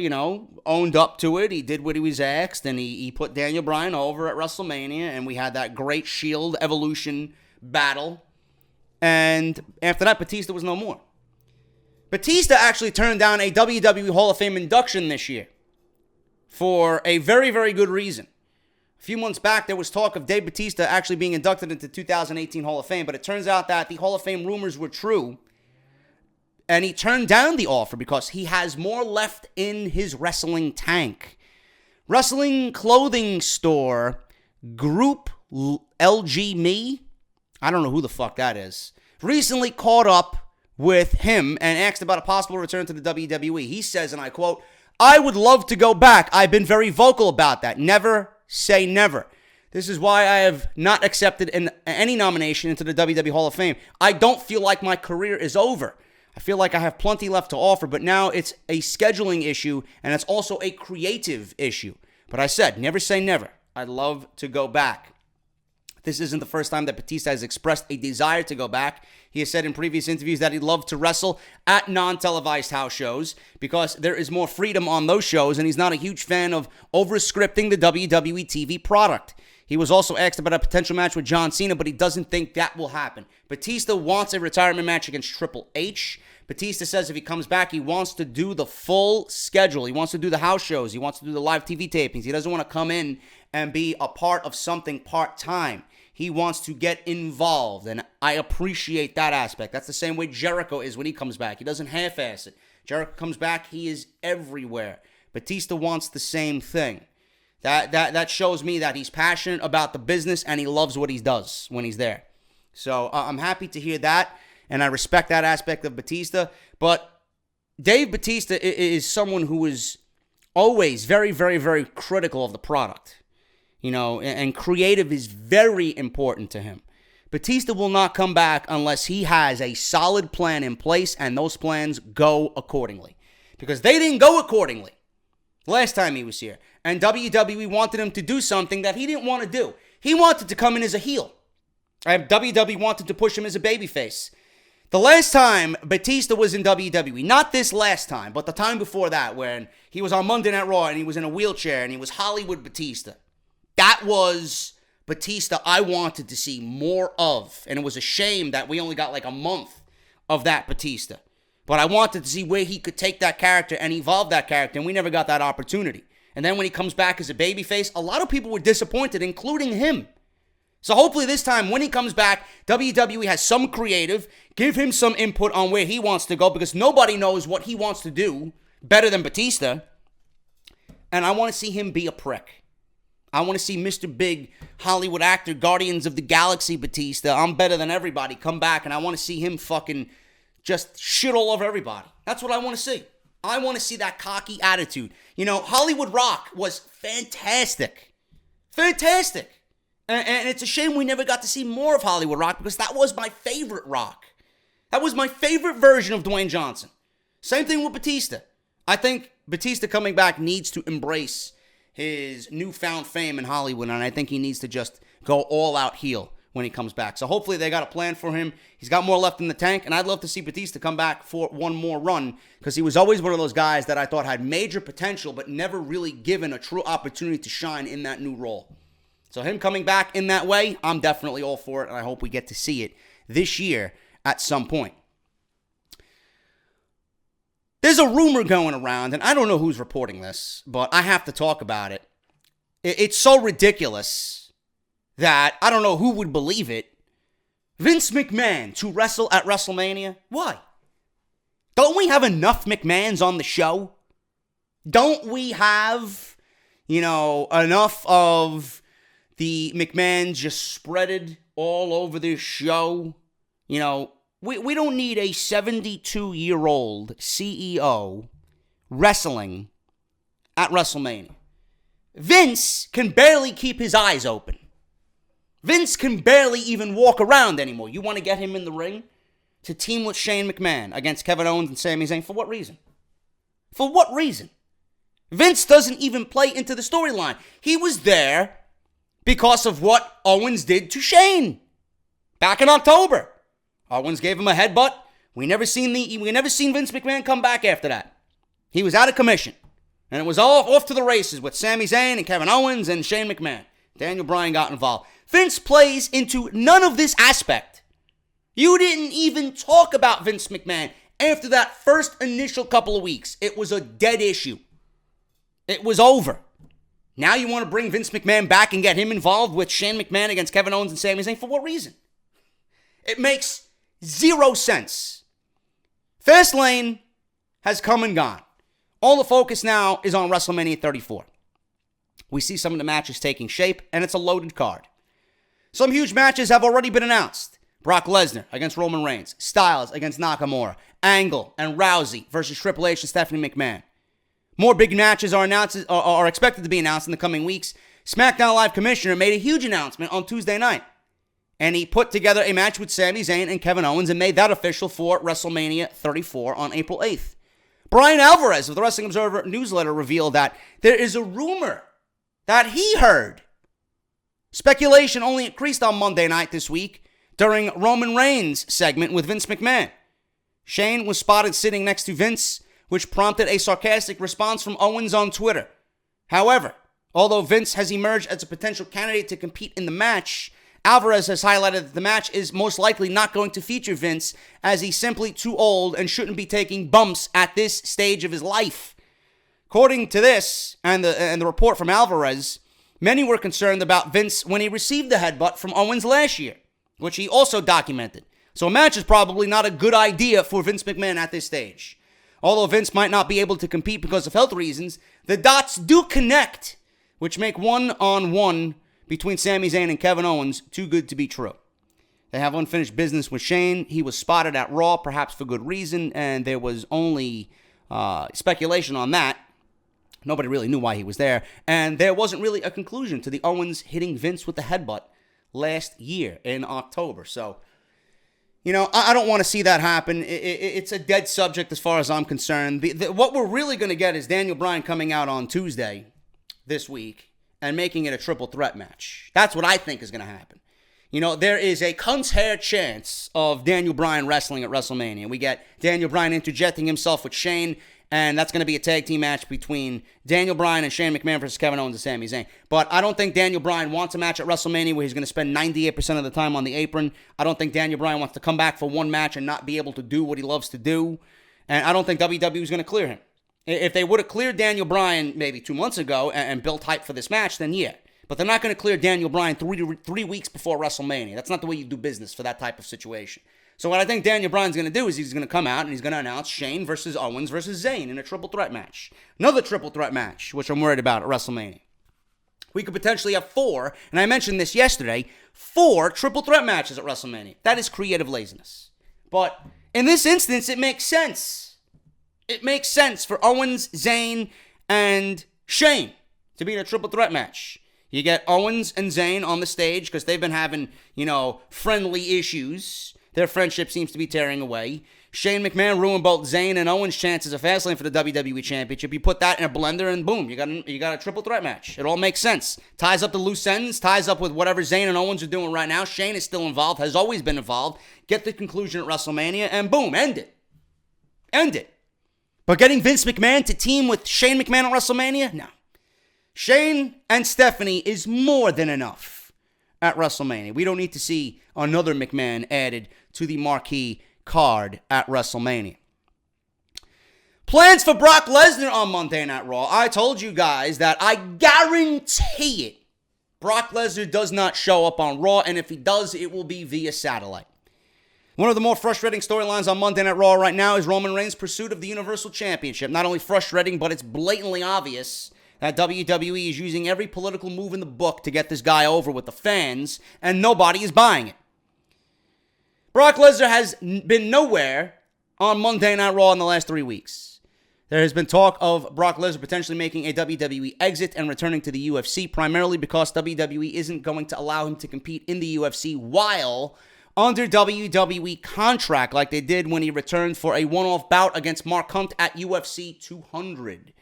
owned up to it. He did what he was asked, and he put Daniel Bryan over at WrestleMania, and we had that great Shield Evolution battle. And after that, Batista was no more. Batista actually turned down a WWE Hall of Fame induction this year for a very, very good reason. A few months back, there was talk of Dave Batista actually being inducted into 2018 Hall of Fame, but it turns out that the Hall of Fame rumors were true. And he turned down the offer because he has more left in his wrestling tank. Wrestling clothing store Group LG Me, I don't know who the fuck that is, recently caught up with him and asked about a possible return to the WWE. He says, and I quote, "I would love to go back. I've been very vocal about that. Never say never. This is why I have not accepted any nomination into the WWE Hall of Fame. I don't feel like my career is over. I feel like I have plenty left to offer, but now it's a scheduling issue, and it's also a creative issue. But I said, never say never. I'd love to go back." This isn't the first time that Batista has expressed a desire to go back. He has said in previous interviews that he'd love to wrestle at non-televised house shows because there is more freedom on those shows, and he's not a huge fan of over-scripting the WWE TV product. He was also asked about a potential match with John Cena, but he doesn't think that will happen. Batista wants a retirement match against Triple H. Batista says if he comes back, he wants to do the full schedule. He wants to do the house shows. He wants to do the live TV tapings. He doesn't want to come in and be a part of something part-time. He wants to get involved, and I appreciate that aspect. That's the same way Jericho is when he comes back. He doesn't half-ass it. Jericho comes back, he is everywhere. Batista wants the same thing. That shows me that he's passionate about the business and he loves what he does when he's there. So I'm happy to hear that, and I respect that aspect of Batista. But Dave Batista is someone who is always very, very, very critical of the product. And creative is very important to him. Batista will not come back unless he has a solid plan in place and those plans go accordingly. Because they didn't go accordingly last time he was here. And WWE wanted him to do something that he didn't want to do. He wanted to come in as a heel. WWE wanted to push him as a babyface. The last time Batista was in WWE, not this last time, but the time before that, when he was on Monday Night Raw and he was in a wheelchair and he was Hollywood Batista. That was Batista I wanted to see more of. And it was a shame that we only got like a month of that Batista. But I wanted to see where he could take that character and evolve that character, and we never got that opportunity. And then when he comes back as a babyface, a lot of people were disappointed, including him. So hopefully this time when he comes back, WWE has some creative, give him some input on where he wants to go, because nobody knows what he wants to do better than Batista. And I want to see him be a prick. I want to see Mr. Big Hollywood actor, Guardians of the Galaxy Batista, I'm better than everybody, come back, and I want to see him fucking just shit all over everybody. That's what I want to see. I want to see that cocky attitude. You know, Hollywood Rock was fantastic. Fantastic. And it's a shame we never got to see more of Hollywood Rock, because that was my favorite Rock. That was my favorite version of Dwayne Johnson. Same thing with Batista. I think Batista coming back needs to embrace his newfound fame in Hollywood, and I think he needs to just go all out heel when he comes back. So hopefully they got a plan for him. He's got more left in the tank, and I'd love to see Batista come back for one more run, because he was always one of those guys that I thought had major potential but never really given a true opportunity to shine in that new role. So him coming back in that way, I'm definitely all for it, and I hope we get to see it this year at some point. There's a rumor going around, and I don't know who's reporting this, but I have to talk about it. It's so ridiculous that I don't know who would believe it. Vince McMahon to wrestle at Wrestlemania? Why? Don't we have enough McMahons on the show? Don't we have, enough of the McMahons just spreaded all over this show? We don't need a 72-year-old CEO wrestling at WrestleMania. Vince can barely keep his eyes open. Vince can barely even walk around anymore. You want to get him in the ring to team with Shane McMahon against Kevin Owens and Sami Zayn? For what reason? For what reason? Vince doesn't even play into the storyline. He was there because of what Owens did to Shane back in October. Owens gave him a headbutt. We never seen Vince McMahon come back after that. He was out of commission. And it was all off to the races with Sami Zayn and Kevin Owens and Shane McMahon. Daniel Bryan got involved. Vince plays into none of this aspect. You didn't even talk about Vince McMahon after that first initial couple of weeks. It was a dead issue. It was over. Now you want to bring Vince McMahon back and get him involved with Shane McMahon against Kevin Owens and Sami Zayn? For what reason? It makes zero sense. Fastlane has come and gone. All the focus now is on WrestleMania 34. We see some of the matches taking shape, and it's a loaded card. Some huge matches have already been announced. Brock Lesnar against Roman Reigns. Styles against Nakamura. Angle and Rousey versus Triple H and Stephanie McMahon. More big matches are expected to be announced in the coming weeks. SmackDown Live Commissioner made a huge announcement on Tuesday night. And he put together a match with Sami Zayn and Kevin Owens and made that official for WrestleMania 34 on April 8th. Brian Alvarez of the Wrestling Observer newsletter revealed that there is a rumor that he heard. Speculation only increased on Monday night this week during Roman Reigns' segment with Vince McMahon. Shane was spotted sitting next to Vince, which prompted a sarcastic response from Owens on Twitter. However, although Vince has emerged as a potential candidate to compete in the match, Alvarez has highlighted that the match is most likely not going to feature Vince, as he's simply too old and shouldn't be taking bumps at this stage of his life. According to this and the report from Alvarez, many were concerned about Vince when he received the headbutt from Owens last year, which he also documented. So a match is probably not a good idea for Vince McMahon at this stage. Although Vince might not be able to compete because of health reasons, the dots do connect, which make one-on-one between Sami Zayn and Kevin Owens too good to be true. They have unfinished business with Shane. He was spotted at Raw, perhaps for good reason, and there was only speculation on that. Nobody really knew why he was there, and there wasn't really a conclusion to the Owens hitting Vince with the headbutt last year in October. So, I don't want to see that happen. It's a dead subject as far as I'm concerned. What we're really going to get is Daniel Bryan coming out on Tuesday this week and making it a triple threat match. That's what I think is going to happen. There is a cunt's hair chance of Daniel Bryan wrestling at WrestleMania. We get Daniel Bryan interjecting himself with Shane, and that's going to be a tag team match between Daniel Bryan and Shane McMahon versus Kevin Owens and Sami Zayn. But I don't think Daniel Bryan wants a match at WrestleMania where he's going to spend 98% of the time on the apron. I don't think Daniel Bryan wants to come back for one match and not be able to do what he loves to do. And I don't think WWE was going to clear him. If they would have cleared Daniel Bryan maybe 2 months ago and built hype for this match, then yeah. But they're not going to clear Daniel Bryan 3 weeks before WrestleMania. That's not the way you do business for that type of situation. So what I think Daniel Bryan's going to do is he's going to come out and he's going to announce Shane versus Owens versus Zayn in a triple threat match. Another triple threat match, which I'm worried about at WrestleMania. We could potentially have 4, and I mentioned this yesterday, 4 triple threat matches at WrestleMania. That is creative laziness. But in this instance, it makes sense. It makes sense for Owens, Zayn, and Shane to be in a triple threat match. You get Owens and Zayn on the stage because they've been having, friendly issues. Their friendship seems to be tearing away. Shane McMahon ruined both Zayn and Owens' chances of Fastlane for the WWE Championship. You put that in a blender and boom, you got a triple threat match. It all makes sense. Ties up the loose ends, ties up with whatever Zayn and Owens are doing right now. Shane is still involved, has always been involved. Get the conclusion at WrestleMania and boom, end it. End it. But getting Vince McMahon to team with Shane McMahon at WrestleMania? No. Shane and Stephanie is more than enough at WrestleMania. We don't need to see another McMahon added to the marquee card at WrestleMania. Plans for Brock Lesnar on Monday Night Raw. I told you guys that I guarantee it. Brock Lesnar does not show up on Raw, and if he does, it will be via satellite. One of the more frustrating storylines on Monday Night Raw right now is Roman Reigns' pursuit of the Universal Championship. Not only frustrating, but it's blatantly obvious that WWE is using every political move in the book to get this guy over with the fans, and nobody is buying it. Brock Lesnar has been nowhere on Monday Night Raw in the last 3 weeks. There has been talk of Brock Lesnar potentially making a WWE exit and returning to the UFC, primarily because WWE isn't going to allow him to compete in the UFC while under WWE contract, like they did when he returned for a one-off bout against Mark Hunt at UFC 200.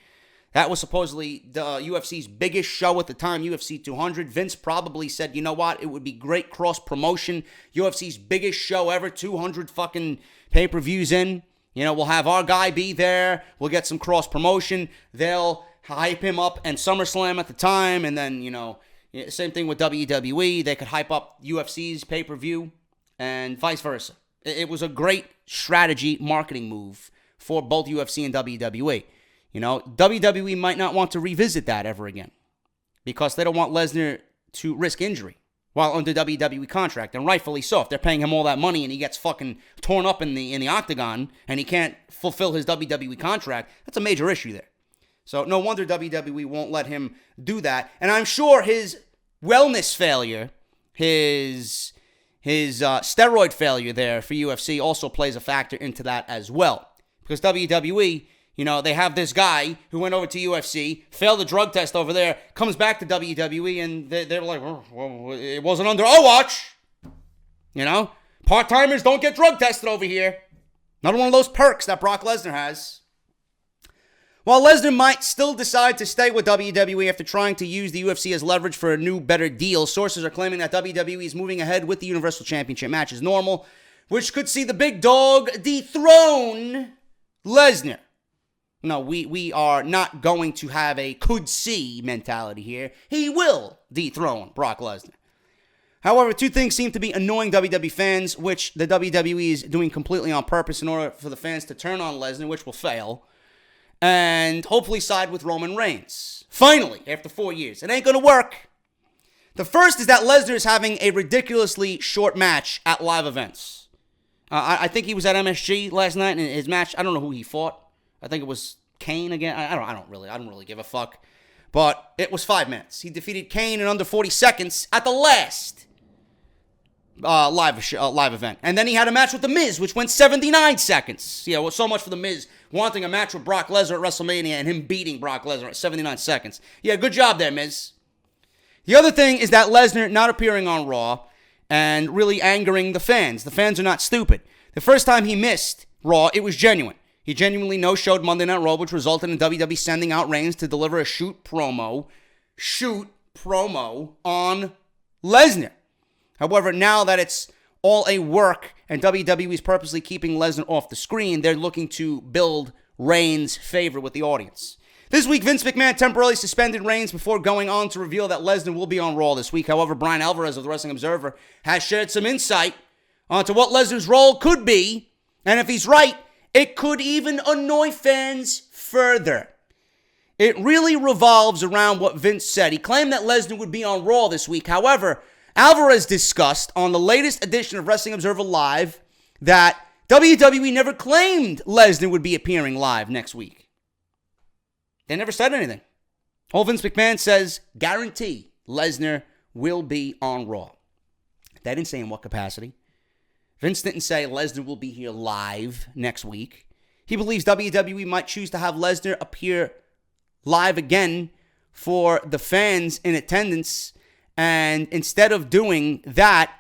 That was supposedly the UFC's biggest show at the time, UFC 200. Vince probably said, you know what, it would be great cross-promotion. UFC's biggest show ever, 200 fucking pay-per-views in. We'll have our guy be there. We'll get some cross-promotion. They'll hype him up and SummerSlam at the time. And then, same thing with WWE. They could hype up UFC's pay-per-view and vice versa. It was a great strategy marketing move for both UFC and WWE. WWE might not want to revisit that ever again because they don't want Lesnar to risk injury while under WWE contract, and rightfully so. If they're paying him all that money and he gets fucking torn up in the octagon and he can't fulfill his WWE contract, that's a major issue there. So no wonder WWE won't let him do that. And I'm sure his wellness failure, his steroid failure there for UFC also plays a factor into that as well. Because WWE, they have this guy who went over to UFC, failed the drug test over there, comes back to WWE, and they're like, well, it wasn't under our watch. Part-timers don't get drug tested over here. Not one of those perks that Brock Lesnar has. While Lesnar might still decide to stay with WWE after trying to use the UFC as leverage for a new, better deal, sources are claiming that WWE is moving ahead with the Universal Championship match as normal, which could see the big dog dethrone Lesnar. No, we are not going to have a could-see mentality here. He will dethrone Brock Lesnar. However, 2 things seem to be annoying WWE fans, which the WWE is doing completely on purpose in order for the fans to turn on Lesnar, which will fail, and hopefully side with Roman Reigns. Finally, after 4 years. It ain't going to work. The first is that Lesnar is having a ridiculously short match at live events. I think he was at MSG last night in his match. I don't know who he fought. I think it was Kane again. I don't really give a fuck. But it was 5 minutes. He defeated Kane in under 40 seconds at the last live event. And then he had a match with The Miz, which went 79 seconds. Well, so much for The Miz wanting a match with Brock Lesnar at WrestleMania and him beating Brock Lesnar at 79 seconds. Yeah, good job there, Miz. The other thing is that Lesnar not appearing on Raw and really angering the fans. The fans are not stupid. The first time he missed Raw, it was genuine. He genuinely no-showed Monday Night Raw, which resulted in WWE sending out Reigns to deliver a shoot promo on Lesnar. However, now that it's all a work and WWE is purposely keeping Lesnar off the screen, they're looking to build Reigns' favor with the audience. This week, Vince McMahon temporarily suspended Reigns before going on to reveal that Lesnar will be on Raw this week. However, Brian Alvarez of the Wrestling Observer has shared some insight onto what Lesnar's role could be, and if he's right, It could even annoy fans further. It really revolves around what Vince said. He claimed that Lesnar would be on Raw this week. However, Alvarez discussed on the latest edition of Wrestling Observer Live that WWE never claimed Lesnar would be appearing live next week. They never said anything. Old Vince McMahon says, guarantee Lesnar will be on Raw. They didn't say in what capacity. Vince didn't say Lesnar will be here live next week. He believes WWE might choose to have Lesnar appear live again for the fans in attendance. And instead of doing that,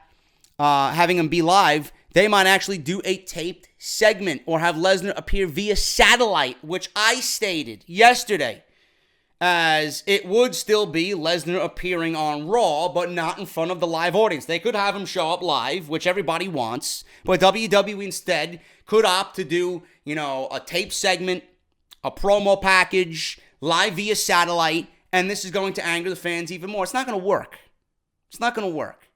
having him be live, they might actually do a taped segment or have Lesnar appear via satellite, which I stated yesterday, as it would still be Lesnar appearing on Raw, but not in front of the live audience. They could have him show up live, which everybody wants, but WWE instead could opt to do, a tape segment, a promo package, live via satellite, and this is going to anger the fans even more. It's not going to work. It's not going to work.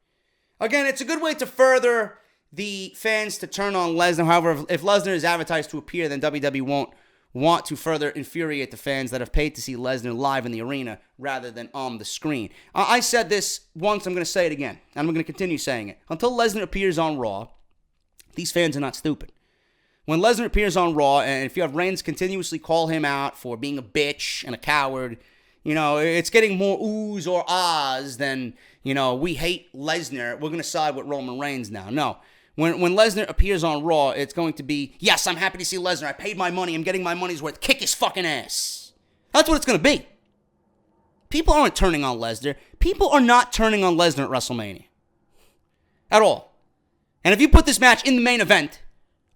Again, it's a good way to further the fans to turn on Lesnar. However, if Lesnar is advertised to appear, then WWE won't want to further infuriate the fans that have paid to see Lesnar live in the arena rather than on the screen. I said this once, I'm going to say it again, and I'm going to continue saying it. Until Lesnar appears on Raw, these fans are not stupid. When Lesnar appears on Raw, and if you have Reigns continuously call him out for being a bitch and a coward, it's getting more oohs or ahs than, we hate Lesnar, we're going to side with Roman Reigns now. No. When Lesnar appears on Raw, it's going to be, yes, I'm happy to see Lesnar. I paid my money. I'm getting my money's worth. Kick his fucking ass. That's what it's going to be. People aren't turning on Lesnar. People are not turning on Lesnar at WrestleMania. At all. And if you put this match in the main event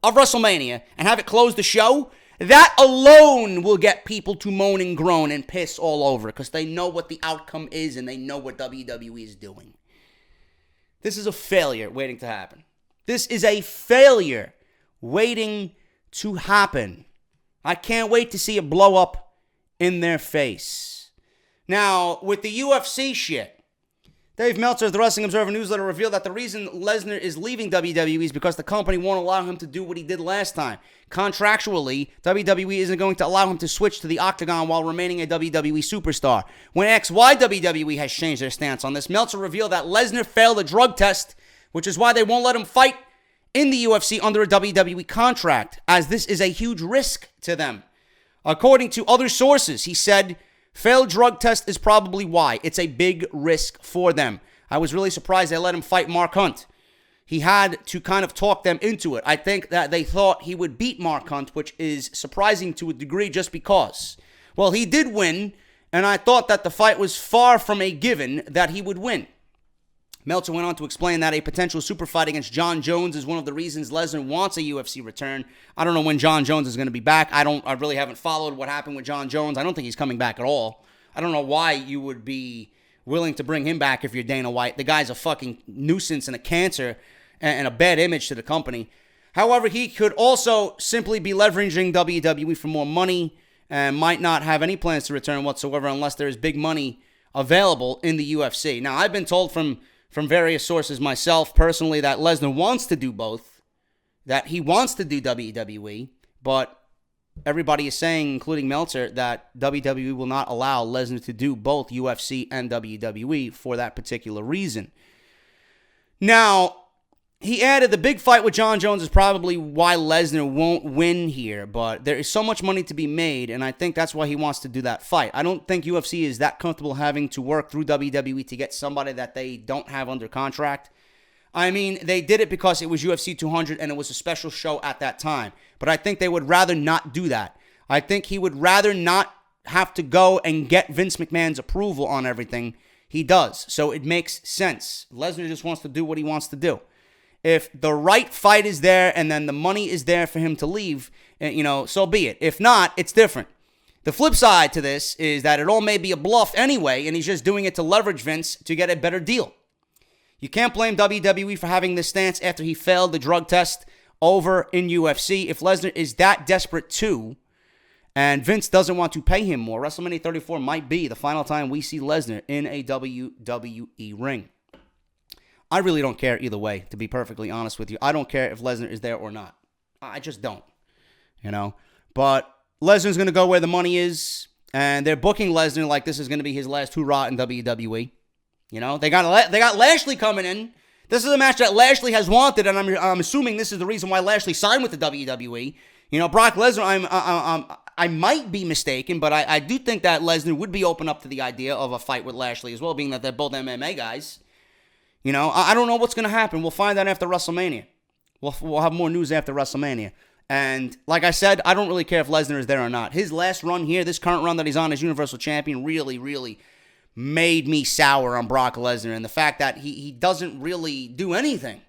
of WrestleMania and have it close the show, that alone will get people to moan and groan and piss all over because they know what the outcome is and they know what WWE is doing. This is a failure waiting to happen. This is a failure waiting to happen. I can't wait to see it blow up in their face. Now, with the UFC shit, Dave Meltzer of the Wrestling Observer newsletter revealed that the reason Lesnar is leaving WWE is because the company won't allow him to do what he did last time. Contractually, WWE isn't going to allow him to switch to the octagon while remaining a WWE superstar. When asked why WWE has changed their stance on this, Meltzer revealed that Lesnar failed a drug test, which is why they won't let him fight in the UFC under a WWE contract, as this is a huge risk to them. According to other sources, he said, failed drug test is probably why. It's a big risk for them. I was really surprised they let him fight Mark Hunt. He had to kind of talk them into it. I think that they thought he would beat Mark Hunt, which is surprising to a degree just because. Well, he did win, and I thought that the fight was far from a given that he would win. Meltzer went on to explain that a potential super fight against Jon Jones is one of the reasons Lesnar wants a UFC return. I don't know when Jon Jones is going to be back. I really haven't followed what happened with Jon Jones. I don't think he's coming back at all. I don't know why you would be willing to bring him back if you're Dana White. The guy's a fucking nuisance and a cancer and a bad image to the company. However, he could also simply be leveraging WWE for more money and might not have any plans to return whatsoever unless there is big money available in the UFC. Now, I've been told from various sources myself personally that Lesnar wants to do both, that he wants to do WWE, but everybody is saying, including Meltzer, that WWE will not allow Lesnar to do both UFC and WWE for that particular reason. Now, he added the big fight with Jon Jones is probably why Lesnar won't win here, but there is so much money to be made, and I think that's why he wants to do that fight. I don't think UFC is that comfortable having to work through WWE to get somebody that they don't have under contract. I mean, they did it because it was UFC 200 and it was a special show at that time, but I think they would rather not do that. I think he would rather not have to go and get Vince McMahon's approval on everything he does, so it makes sense. Lesnar just wants to do what he wants to do. If the right fight is there and then the money is there for him to leave, so be it. If not, it's different. The flip side to this is that it all may be a bluff anyway, and he's just doing it to leverage Vince to get a better deal. You can't blame WWE for having this stance after he failed the drug test over in UFC. If Lesnar is that desperate too, and Vince doesn't want to pay him more, WrestleMania 34 might be the final time we see Lesnar in a WWE ring. I really don't care either way, to be perfectly honest with you. I don't care if Lesnar is there or not. I just don't. you know. But Lesnar's going to go where the money is, and they're booking Lesnar like this is going to be his last hurrah in WWE. You know, they got Lashley coming in. This is a match that Lashley has wanted, and I'm assuming this is the reason why Lashley signed with the WWE. You know, Brock Lesnar, I might be mistaken, but I do think that Lesnar would be open up to the idea of a fight with Lashley as well, being that they're both MMA guys. You know, I don't know what's going to happen. We'll find out after WrestleMania. We'll have more news after WrestleMania. And like I said, I don't really care if Lesnar is there or not. His last run here, this current run that he's on as Universal Champion, really, really made me sour on Brock Lesnar. And the fact that he doesn't really do anything.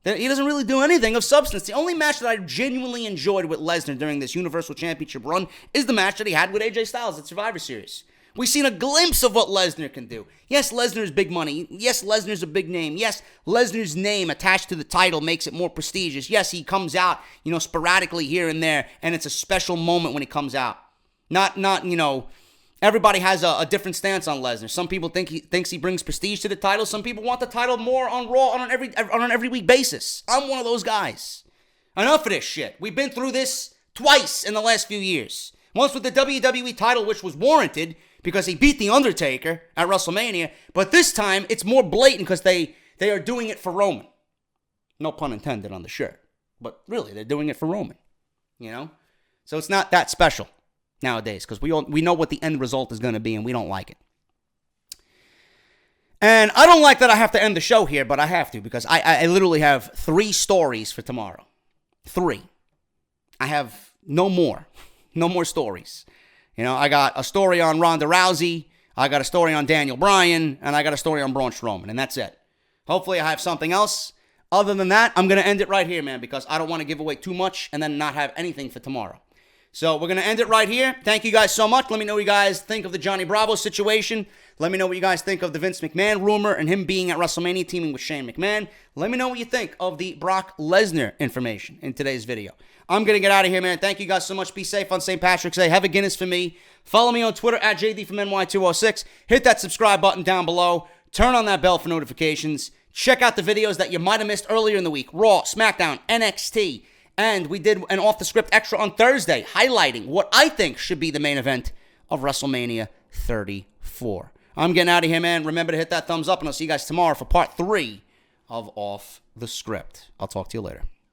He doesn't really do anything of substance. The only match that I genuinely enjoyed with Lesnar during this Universal Championship run is the match that he had with AJ Styles at Survivor Series. We've seen a glimpse of what Lesnar can do. Yes, Lesnar's big money. Yes, Lesnar's a big name. Yes, Lesnar's name attached to the title makes it more prestigious. Yes, he comes out, you know, sporadically here and there, and it's a special moment when he comes out. Not you know, everybody has a different stance on Lesnar. Some people thinks he brings prestige to the title. Some people want the title more on Raw on an every week basis. I'm one of those guys. Enough of this shit. We've been through this twice in the last few years. Once with the WWE title, which was warranted, because he beat The Undertaker at WrestleMania. But this time, it's more blatant because they are doing it for Roman. No pun intended on the shirt. But really, they're doing it for Roman. You know? So it's not that special nowadays because we know what the end result is going to be and we don't like it. And I don't like that I have to end the show here, but I have to because I literally have 3 stories for tomorrow. 3. I have no more. No more stories. You know, I got a story on Ronda Rousey, I got a story on Daniel Bryan, and I got a story on Braun Strowman, and that's it. Hopefully I have something else. Other than that, I'm going to end it right here, man, because I don't want to give away too much and then not have anything for tomorrow. So we're going to end it right here. Thank you guys so much. Let me know what you guys think of the Johnny Bravo situation. Let me know what you guys think of the Vince McMahon rumor and him being at WrestleMania teaming with Shane McMahon. Let me know what you think of the Brock Lesnar information in today's video. I'm going to get out of here, man. Thank you guys so much. Be safe on St. Patrick's Day. Have a Guinness for me. Follow me on Twitter at JDFROMNY206. Hit that subscribe button down below. Turn on that bell for notifications. Check out the videos that you might have missed earlier in the week. Raw, SmackDown, NXT. And we did an off-the-script extra on Thursday highlighting what I think should be the main event of WrestleMania 34. I'm getting out of here, man. Remember to hit that thumbs up, and I'll see you guys tomorrow for part 3 of Off the Script. I'll talk to you later.